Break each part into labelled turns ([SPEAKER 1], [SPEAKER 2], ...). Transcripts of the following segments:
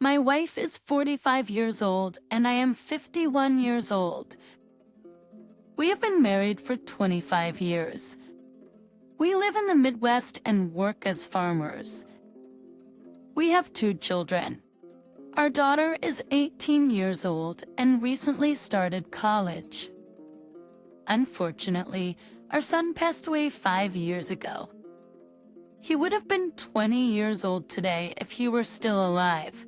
[SPEAKER 1] My wife is 45 years old and I am 51 years old. We have been married for 25 years. We live in the Midwest and work as farmers. We have 2 children. Our daughter is 18 years old and recently started college. Unfortunately, our son passed away 5 years ago. He would have been 20 years old today if he were still alive.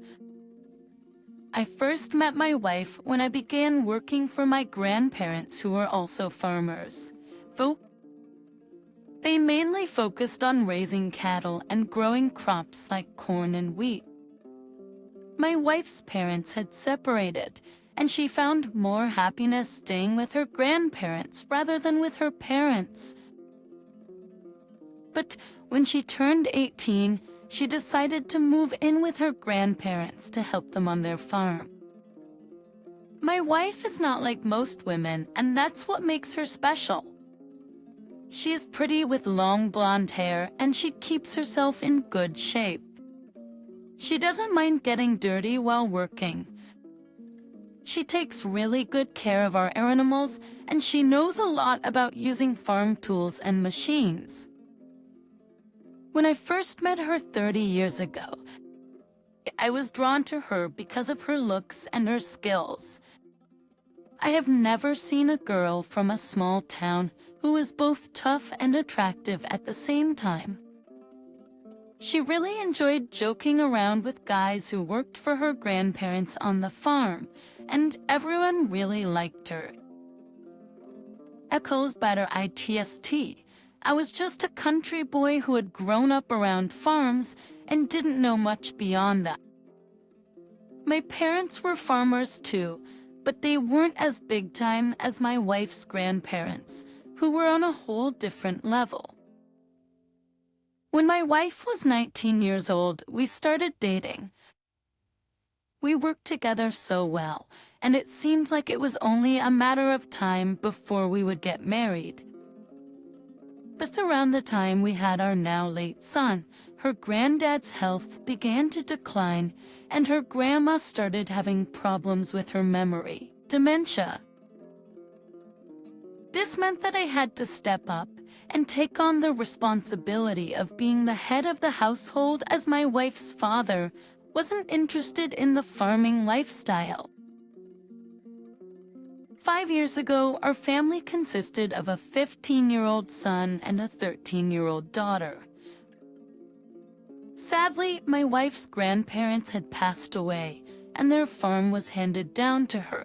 [SPEAKER 1] I first met my wife when I began working for my grandparents who were also farmers. They mainly focused on raising cattle and growing crops like corn and wheat. My wife's parents had separated, and she found more happiness staying with her grandparents rather than with her parents. But when she turned 18, she decided to move in with her grandparents to help them on their farm. My wife is not like most women, and that's what makes her special. She is pretty with long blonde hair, and she keeps herself in good shape. She doesn't mind getting dirty while working. She takes really good care of our animals, and she knows a lot about using farm tools and machines. When I first met her 30 years ago, I was drawn to her because of her looks and her skills. I have never seen a girl from a small town who is both tough and attractive at the same time. She really enjoyed joking around with guys who worked for her grandparents on the farm, and everyone really liked her. Echoes better ITST. I was just a country boy who had grown up around farms and didn't know much beyond that. My parents were farmers too, but they weren't as big time as my wife's grandparents, who were on a whole different level. When my wife was 19 years old, we started dating. We worked together so well, and it seemed like it was only a matter of time before we would get married. Just around the time we had our now late son, her granddad's health began to decline, and her grandma started having problems with her memory, dementia. This meant that I had to step up and take on the responsibility of being the head of the household, as my wife's father wasn't interested in the farming lifestyle. 5 years ago, our family consisted of a 15-year-old son and a 13-year-old daughter. Sadly, my wife's grandparents had passed away, and their farm was handed down to her.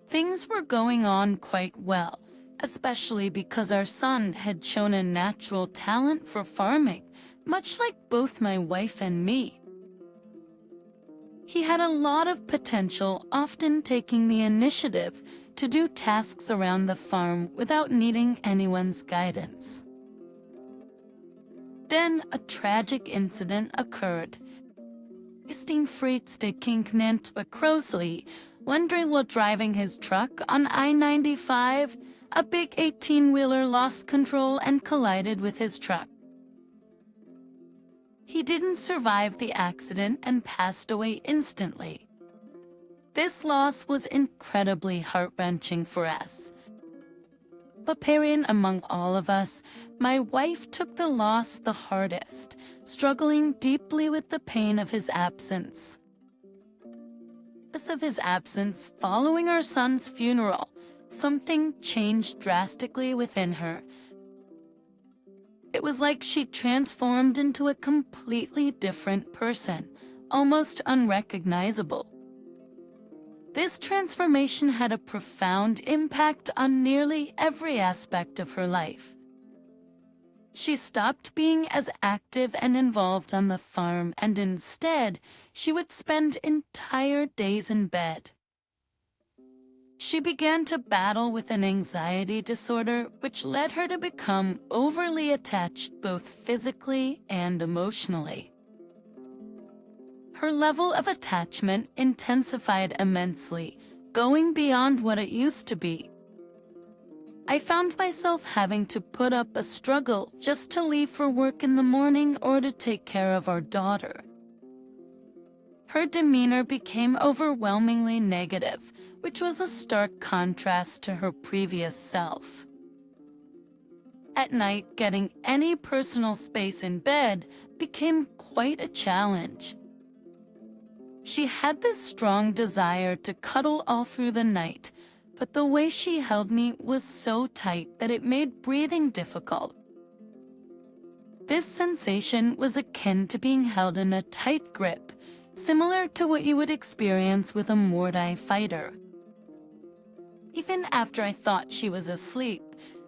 [SPEAKER 1] Things were going on quite well, especially because our son had shown a natural talent for farming, much like both my wife and me. He had a lot of potential, often taking the initiative to do tasks around the farm without needing anyone's guidance. Then a tragic incident occurred. Christine Friedsteking closely, wondering while driving his truck on I-95, a big 18-wheeler lost control and collided with his truck. He didn't survive the accident and passed away instantly. This loss was incredibly heart-wrenching for us. But among all of us, my wife took the loss the hardest, struggling deeply with the pain of his absence. Because of his absence, following our son's funeral, something changed drastically within her. It was like she transformed into a completely different person, almost unrecognizable. This transformation had a profound impact on nearly every aspect of her life. She stopped being as active and involved on the farm, and instead, she would spend entire days in bed. She began to battle with an anxiety disorder, which led her to become overly attached both physically and emotionally. Her level of attachment intensified immensely, going beyond what it used to be. I found myself having to put up a struggle just to leave for work in the morning or to take care of our daughter. her demeanor became overwhelmingly negative, which was a stark contrast to her previous self. At night, getting any personal space in bed became quite a challenge. She had this strong desire to cuddle all through the night, but the way she held me was so tight that it made breathing difficult. This sensation was akin to being held in a tight grip, similar to what you would experience with a Muay Thai fighter. Even after I thought she was asleep,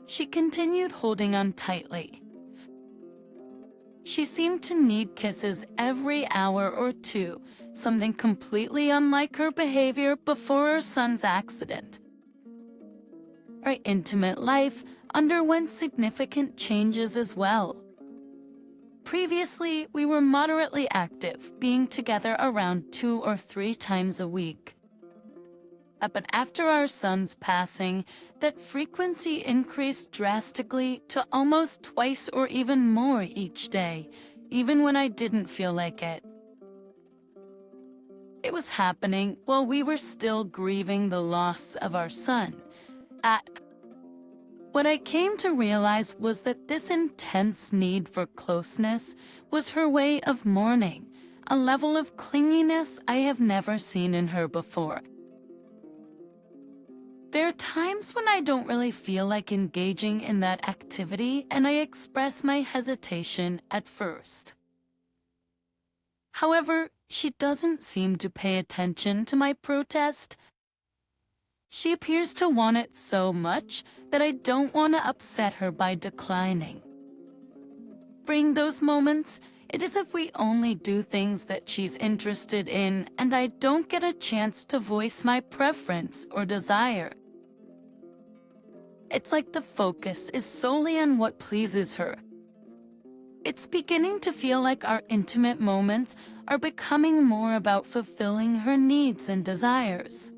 [SPEAKER 1] she continued holding on tightly. She seemed to need kisses every hour or two, something completely unlike her behavior before her son's accident. Our intimate life underwent significant changes as well. Previously, we were moderately active, being together around 2 or 3 times a week. But after our son's passing, that frequency increased drastically to almost twice or even more each day, even when I didn't feel like it. It was happening while we were still grieving the loss of our son. What I came to realize was that this intense need for closeness was her way of mourning, a level of clinginess I have never seen in her before. There are times when I don't really feel like engaging in that activity, and I express my hesitation at first. However, she doesn't seem to pay attention to my protest. She appears to want it so much that I don't want to upset her by declining. During those moments, it is as if we only do things that she's interested in, and I don't get a chance to voice my preference or desire. It's like the focus is solely on what pleases her. It's beginning to feel like our intimate moments are becoming more about fulfilling her needs and desires.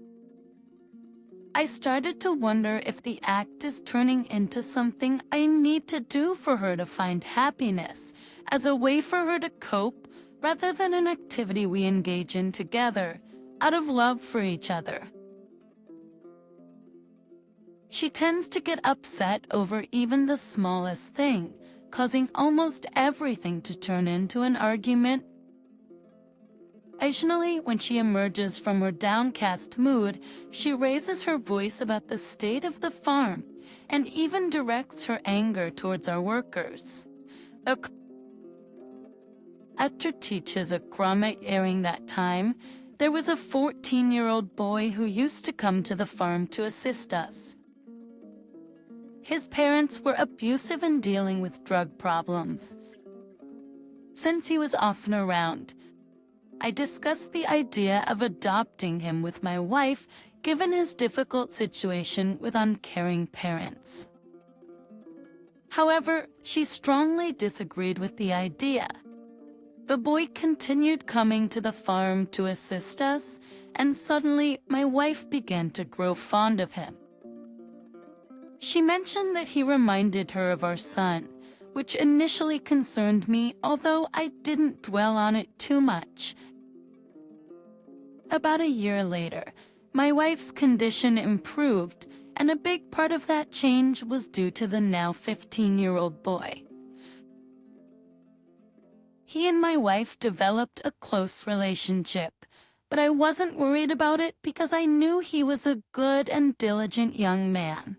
[SPEAKER 1] I started to wonder if the act is turning into something I need to do for her to find happiness, as a way for her to cope rather than an activity we engage in together, out of love for each other. She tends to get upset over even the smallest thing, causing almost everything to turn into an argument. Occasionally, when she emerges from her downcast mood, she raises her voice about the state of the farm and even directs her anger towards our workers. After teaches a crumb airing that time, there was a 14-year-old boy who used to come to the farm to assist us. His parents were abusive and dealing with drug problems. Since he was often around, I discussed the idea of adopting him with my wife, given his difficult situation with uncaring parents. However, she strongly disagreed with the idea. The boy continued coming to the farm to assist us, and suddenly my wife began to grow fond of him. She mentioned that he reminded her of our son, which initially concerned me, although I didn't dwell on it too much. About a year later, my wife's condition improved, and a big part of that change was due to the now 15-year-old boy. He and my wife developed a close relationship, but I wasn't worried about it because I knew he was a good and diligent young man.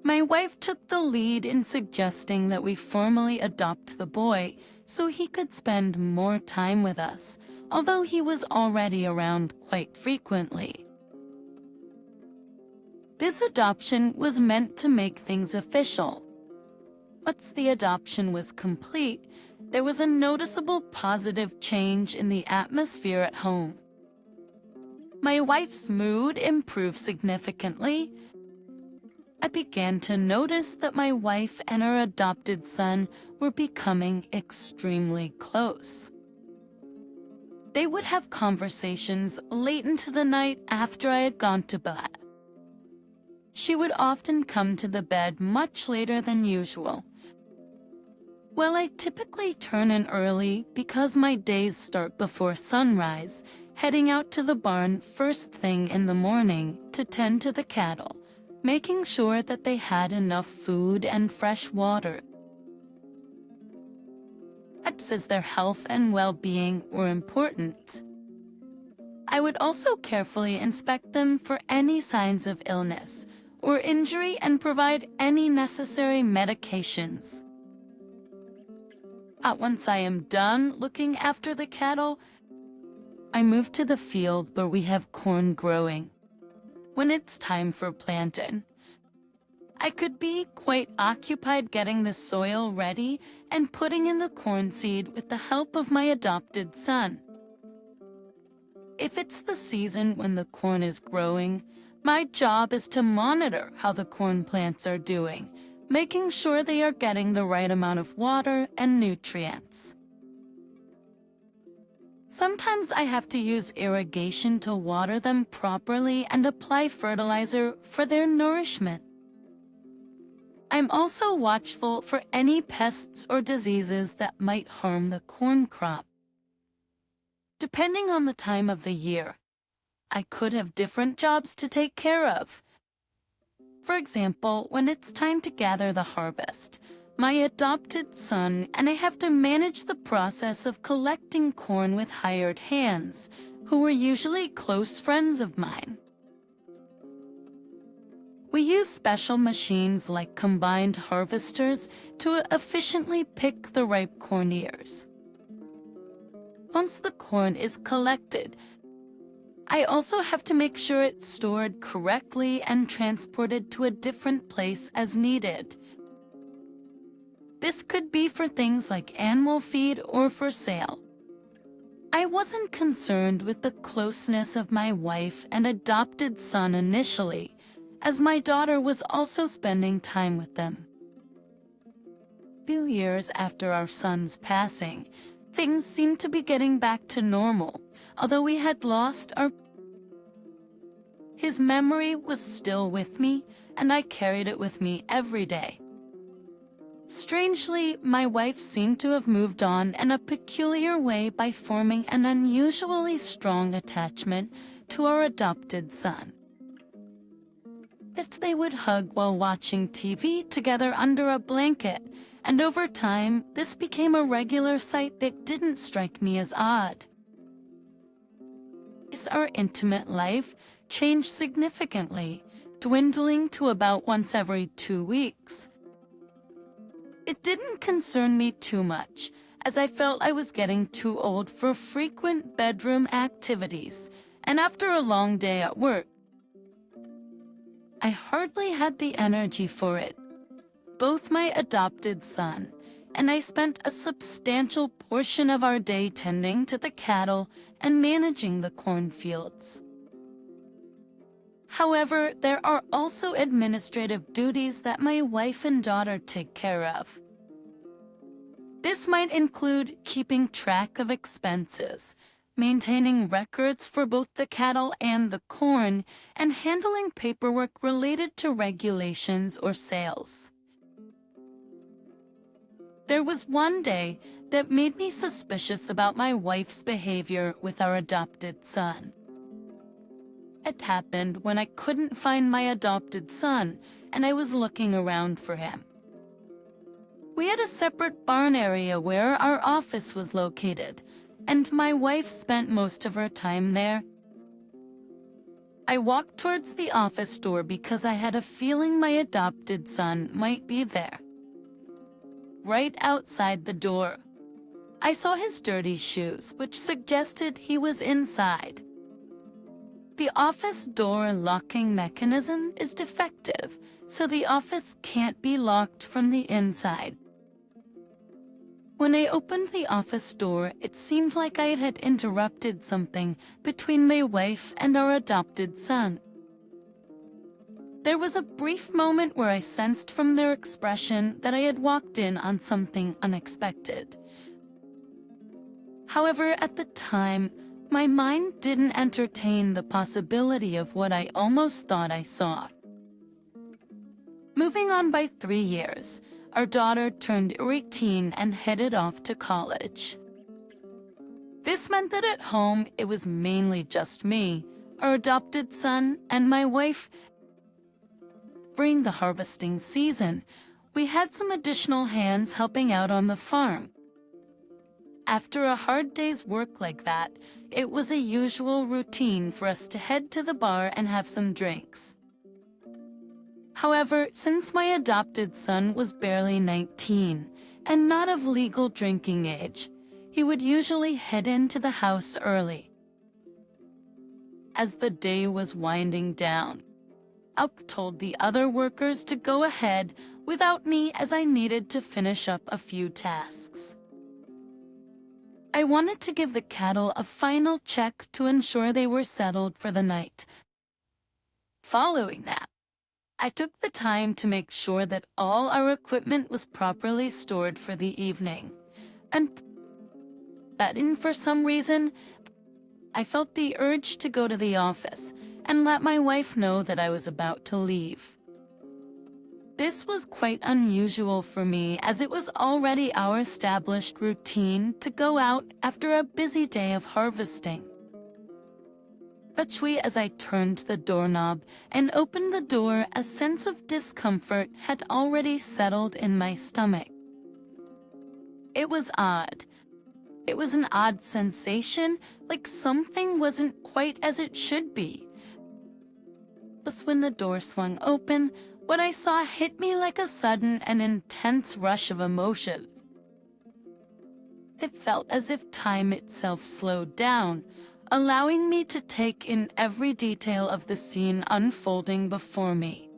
[SPEAKER 1] My wife took the lead in suggesting that we formally adopt the boy so he could spend more time with us, although he was already around quite frequently. This adoption was meant to make things official. Once the adoption was complete, there was a noticeable positive change in the atmosphere at home. My wife's mood improved significantly. I began to notice that my wife and our adopted son were becoming extremely close. They would have conversations late into the night after I had gone to bed. She would often come to the bed much later than usual. Well, I typically turn in early because my days start before sunrise, heading out to the barn first thing in the morning to tend to the cattle, making sure that they had enough food and fresh water. As their health and well-being were important. I would also carefully inspect them for any signs of illness or injury and provide any necessary medications. Once I am done looking after the cattle, I move to the field where we have corn growing. When it's time for planting, I could be quite occupied getting the soil ready and putting in the corn seed with the help of my adopted son. If it's the season when the corn is growing, my job is to monitor how the corn plants are doing, making sure they are getting the right amount of water and nutrients. Sometimes I have to use irrigation to water them properly and apply fertilizer for their nourishment. I'm also watchful for any pests or diseases that might harm the corn crop. Depending on the time of the year, I could have different jobs to take care of. For example, when it's time to gather the harvest, my adopted son and I have to manage the process of collecting corn with hired hands, who were usually close friends of mine. We use special machines like combined harvesters to efficiently pick the ripe corn ears. Once the corn is collected, I also have to make sure it's stored correctly and transported to a different place as needed. This could be for things like animal feed or for sale. I wasn't concerned with the closeness of my wife and adopted son initially, as my daughter was also spending time with them. A few years after our son's passing, things seemed to be getting back to normal, although we had lost our... His memory was still with me, and I carried it with me every day. Strangely, my wife seemed to have moved on in a peculiar way by forming an unusually strong attachment to our adopted son. They would hug while watching TV together under a blanket, and over time, this became a regular sight that didn't strike me as odd. Our intimate life changed significantly, dwindling to about once every 2 weeks. It didn't concern me too much, as I felt I was getting too old for frequent bedroom activities, and after a long day at work, I hardly had the energy for it. Both my adopted son and I spent a substantial portion of our day tending to the cattle and managing the cornfields. However, there are also administrative duties that my wife and daughter take care of. This might include keeping track of expenses, maintaining records for both the cattle and the corn, and handling paperwork related to regulations or sales. There was one day that made me suspicious about my wife's behavior with our adopted son. It happened when I couldn't find my adopted son, and I was looking around for him. We had a separate barn area where our office was located, and my wife spent most of her time there. I walked towards the office door because I had a feeling my adopted son might be there. Right outside the door, I saw his dirty shoes, which suggested he was inside. The office door locking mechanism is defective, so the office can't be locked from the inside. When I opened the office door, it seemed like I had interrupted something between my wife and our adopted son. There was a brief moment where I sensed from their expression that I had walked in on something unexpected. However, at the time, my mind didn't entertain the possibility of what I almost thought I saw. Moving on by 3 years, our daughter turned 18 and headed off to college. This meant that at home it was mainly just me, our adopted son, and my wife. During the harvesting season, we had some additional hands helping out on the farm. After a hard day's work like that, it was a usual routine for us to head to the bar and have some drinks. However, since my adopted son was barely 19 and not of legal drinking age, he would usually head into the house early. As the day was winding down, Alk told the other workers to go ahead without me as I needed to finish up a few tasks. I wanted to give the cattle a final check to ensure they were settled for the night. Following that, I took the time to make sure that all our equipment was properly stored for the evening, and for some reason, I felt the urge to go to the office and let my wife know that I was about to leave. This was quite unusual for me, as it was already our established routine to go out after a busy day of harvesting. But as I turned the doorknob and opened the door, a sense of discomfort had already settled in my stomach. It was odd. It was an odd sensation, like something wasn't quite as it should be. Just when the door swung open, what I saw hit me like a sudden and intense rush of emotion. It felt as if time itself slowed down, allowing me to take in every detail of the scene unfolding before me.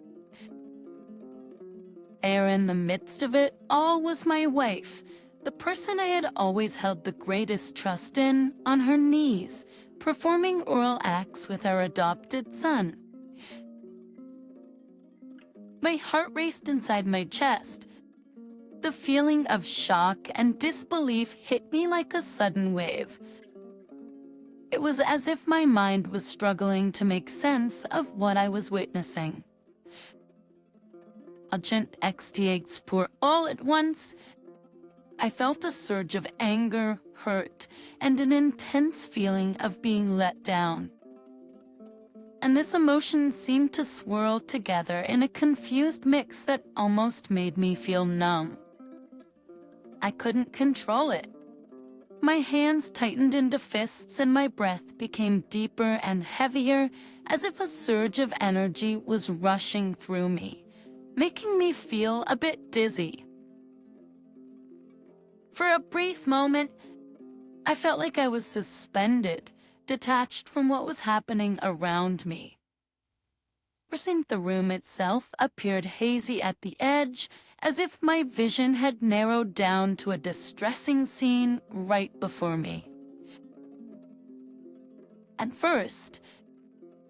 [SPEAKER 1] There in the midst of it all was my wife, the person I had always held the greatest trust in, on her knees, performing oral acts with our adopted son. My heart raced inside my chest. The feeling of shock and disbelief hit me like a sudden wave. It was as if my mind was struggling to make sense of what I was witnessing. Urgent extiates pour all at once. I felt a surge of anger, hurt, and an intense feeling of being let down. And this emotion seemed to swirl together in a confused mix that almost made me feel numb. I couldn't control it. My hands tightened into fists and my breath became deeper and heavier, as if a surge of energy was rushing through me, making me feel a bit dizzy. For a brief moment, I felt like I was suspended, detached from what was happening around me. The room itself appeared hazy at the edge, as if my vision had narrowed down to a distressing scene right before me. At first,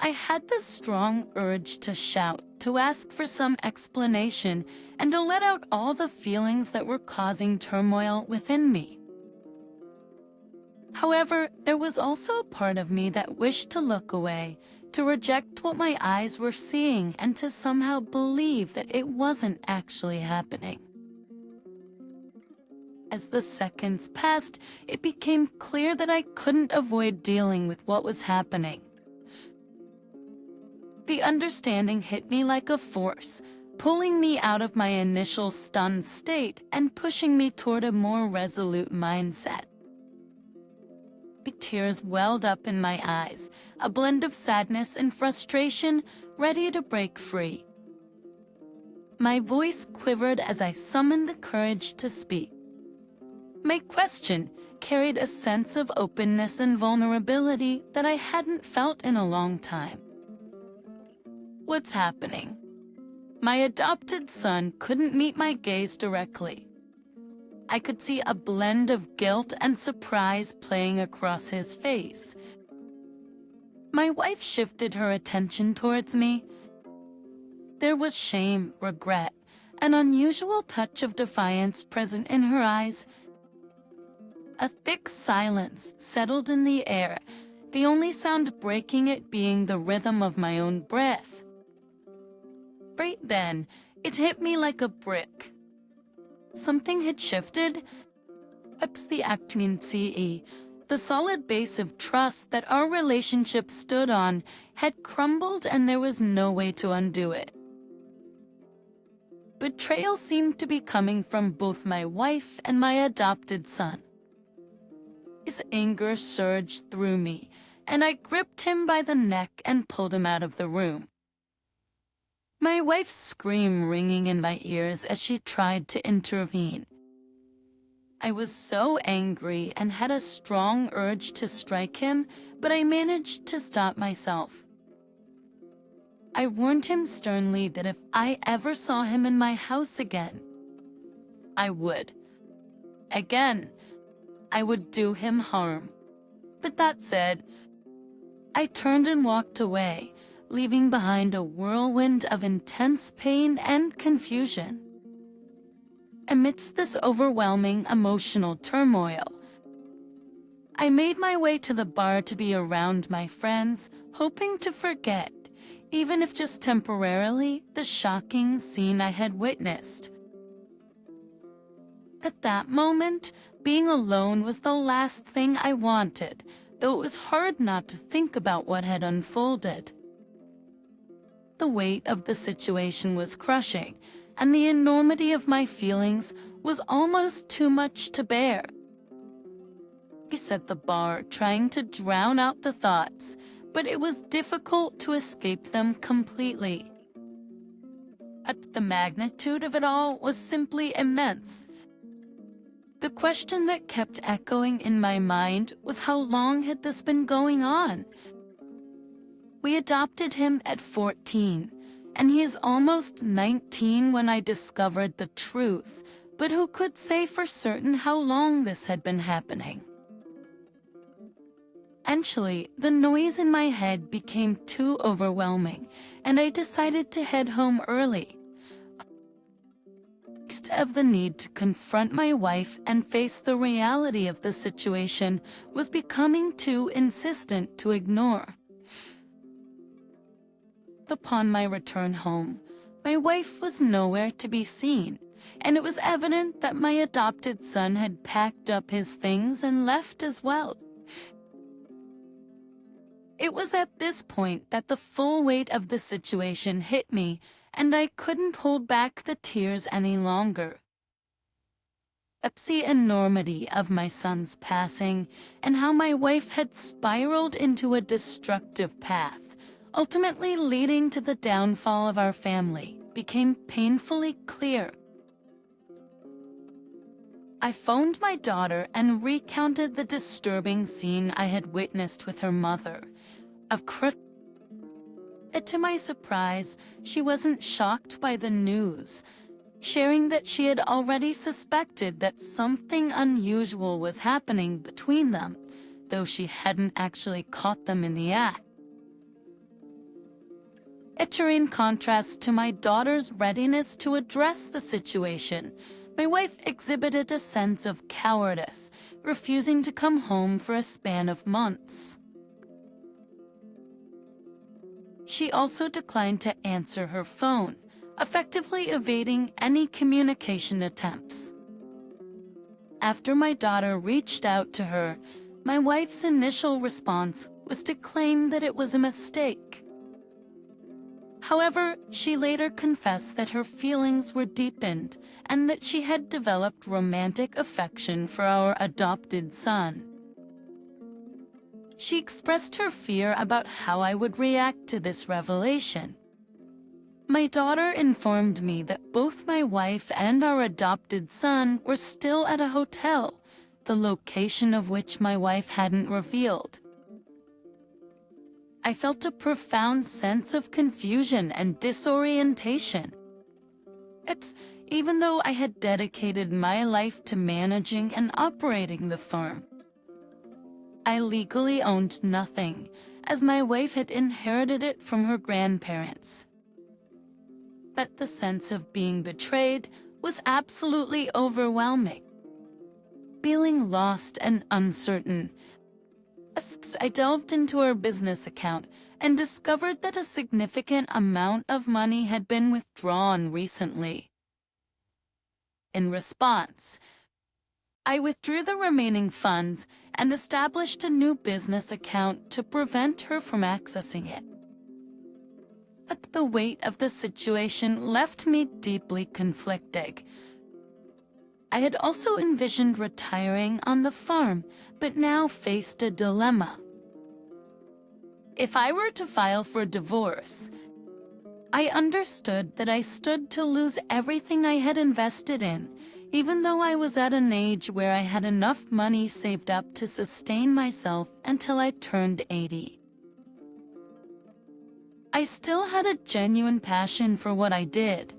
[SPEAKER 1] I had this strong urge to shout, to ask for some explanation, and to let out all the feelings that were causing turmoil within me. However, there was also a part of me that wished to look away, to reject what my eyes were seeing, and to somehow believe that it wasn't actually happening. As the seconds passed, it became clear that I couldn't avoid dealing with what was happening. The understanding hit me like a force, pulling me out of my initial stunned state and pushing me toward a more resolute mindset. Tears welled up in my eyes, a blend of sadness and frustration, ready to break free. My voice quivered as I summoned the courage to speak. My question carried a sense of openness and vulnerability that I hadn't felt in a long time. What's happening? My adopted son couldn't meet my gaze directly. I could see a blend of guilt and surprise playing across his face. My wife shifted her attention towards me. There was shame, regret, an unusual touch of defiance present in her eyes. A thick silence settled in the air, the only sound breaking it being the rhythm of my own breath. Right then, it hit me like a brick. something had shifted. Perhaps the acting CE, the solid base of trust that our relationship stood on, had crumbled and there was no way to undo it. Betrayal seemed to be coming from both my wife and my adopted son. His anger surged through me, and I gripped him by the neck and pulled him out of the room. My wife's scream ringing in my ears as she tried to intervene. I was so angry and had a strong urge to strike him, but I managed to stop myself. I warned him sternly that if I ever saw him in my house again, I would. Again, I would do him harm. But that said, I turned and walked away, leaving behind a whirlwind of intense pain and confusion. Amidst this overwhelming emotional turmoil, I made my way to the bar to be around my friends, hoping to forget, even if just temporarily, the shocking scene I had witnessed. At that moment, being alone was the last thing I wanted, though it was hard not to think about what had unfolded. The weight of the situation was crushing, and the enormity of my feelings was almost too much to bear. I sat at the bar, trying to drown out the thoughts, but it was difficult to escape them completely. The magnitude of it all was simply immense. The question that kept echoing in my mind was, how long had this been going on? We adopted him at 14, and he is almost 19 when I discovered the truth, but who could say for certain how long this had been happening? Eventually, the noise in my head became too overwhelming, and I decided to head home early. Of the need to confront my wife and face the reality of the situation was becoming too insistent to ignore. Upon my return home, my wife was nowhere to be seen, and it was evident that my adopted son had packed up his things and left as well. It was at this point that the full weight of the situation hit me, and I couldn't hold back the tears any longer. The enormity of my son's passing and how my wife had spiraled into a destructive path, ultimately leading to the downfall of our family, became painfully clear. I phoned my daughter and recounted the disturbing scene I had witnessed with her mother. To my surprise, she wasn't shocked by the news, sharing that she had already suspected that something unusual was happening between them, though she hadn't actually caught them in the act. In contrast to my daughter's readiness to address the situation, my wife exhibited a sense of cowardice, refusing to come home for a span of months. She also declined to answer her phone, effectively evading any communication attempts. After my daughter reached out to her, my wife's initial response was to claim that it was a mistake. However, she later confessed that her feelings were deepened and that she had developed romantic affection for our adopted son. She expressed her fear about how I would react to this revelation. My daughter informed me that both my wife and our adopted son were still at a hotel, the location of which my wife hadn't revealed. I felt a profound sense of confusion and disorientation. Even though I had dedicated my life to managing and operating the firm, I legally owned nothing, as my wife had inherited it from her grandparents. But the sense of being betrayed was absolutely overwhelming. Feeling lost and uncertain, I delved into her business account and discovered that a significant amount of money had been withdrawn recently. In response, I withdrew the remaining funds and established a new business account to prevent her from accessing it. But the weight of the situation left me deeply conflicted. I had also envisioned retiring on the farm, but now faced a dilemma. If I were to file for divorce, I understood that I stood to lose everything I had invested in, even though I was at an age where I had enough money saved up to sustain myself until I turned 80. I still had a genuine passion for what I did.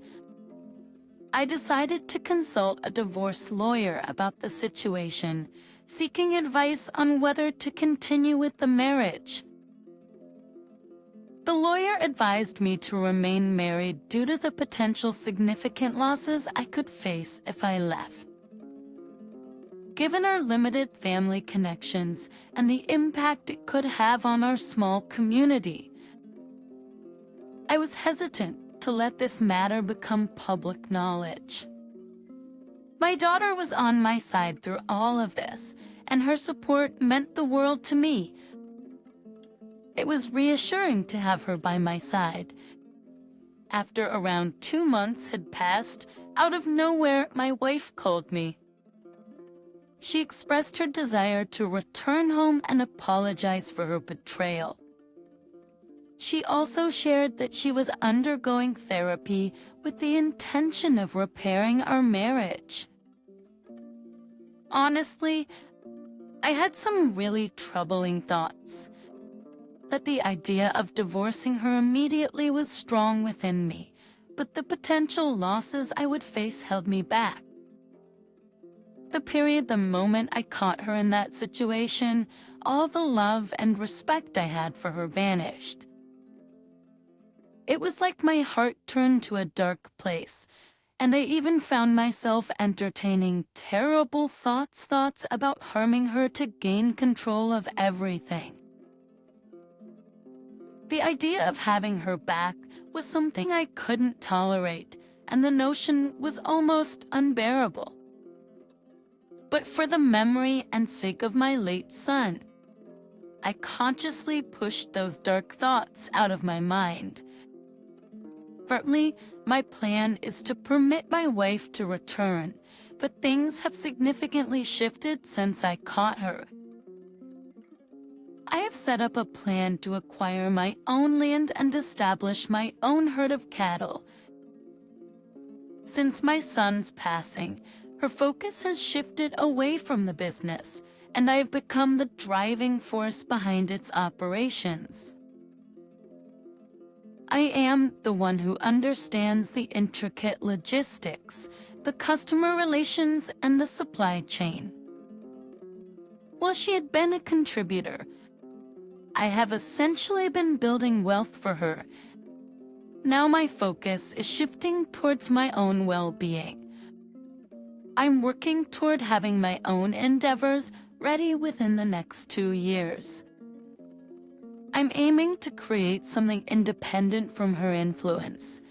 [SPEAKER 1] I decided to consult a divorce lawyer about the situation, seeking advice on whether to continue with the marriage. The lawyer advised me to remain married due to the potential significant losses I could face if I left. Given our limited family connections and the impact it could have on our small community, I was hesitant to let this matter become public knowledge. My daughter was on my side through all of this, and her support meant the world to me. It was reassuring to have her by my side. After around 2 months had passed, out of nowhere, my wife called me. She expressed her desire to return home and apologize for her betrayal. She also shared that she was undergoing therapy with the intention of repairing our marriage. Honestly, I had some really troubling thoughts. That the idea of divorcing her immediately was strong within me, but the potential losses I would face held me back. The moment I caught her in that situation, all the love and respect I had for her vanished. It was like my heart turned to a dark place, and I even found myself entertaining terrible thoughts about harming her to gain control of everything. The idea of having her back was something I couldn't tolerate, and the notion was almost unbearable. But for the memory and sake of my late son, I consciously pushed those dark thoughts out of my mind. Currently, my plan is to permit my wife to return, but things have significantly shifted since I caught her. I have set up a plan to acquire my own land and establish my own herd of cattle. Since my son's passing, her focus has shifted away from the business, and I have become the driving force behind its operations. I am the one who understands the intricate logistics, the customer relations, and the supply chain. While she had been a contributor, I have essentially been building wealth for her. Now my focus is shifting towards my own well-being. I'm working toward having my own endeavors ready within the next 2 years. I'm aiming to create something independent from her influence.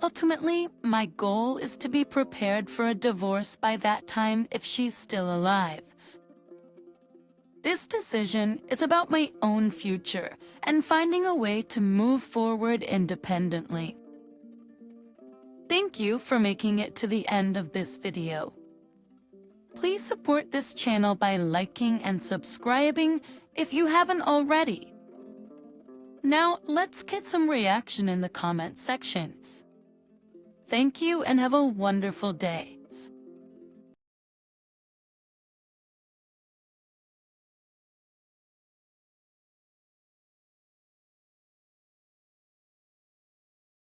[SPEAKER 1] Ultimately, my goal is to be prepared for a divorce by that time if she's still alive. This decision is about my own future and finding a way to move forward independently. Thank you for making it to the end of this video. Please support this channel by liking and subscribing if you haven't already. Now, let's get some reaction in the comment section. Thank you and have a wonderful day.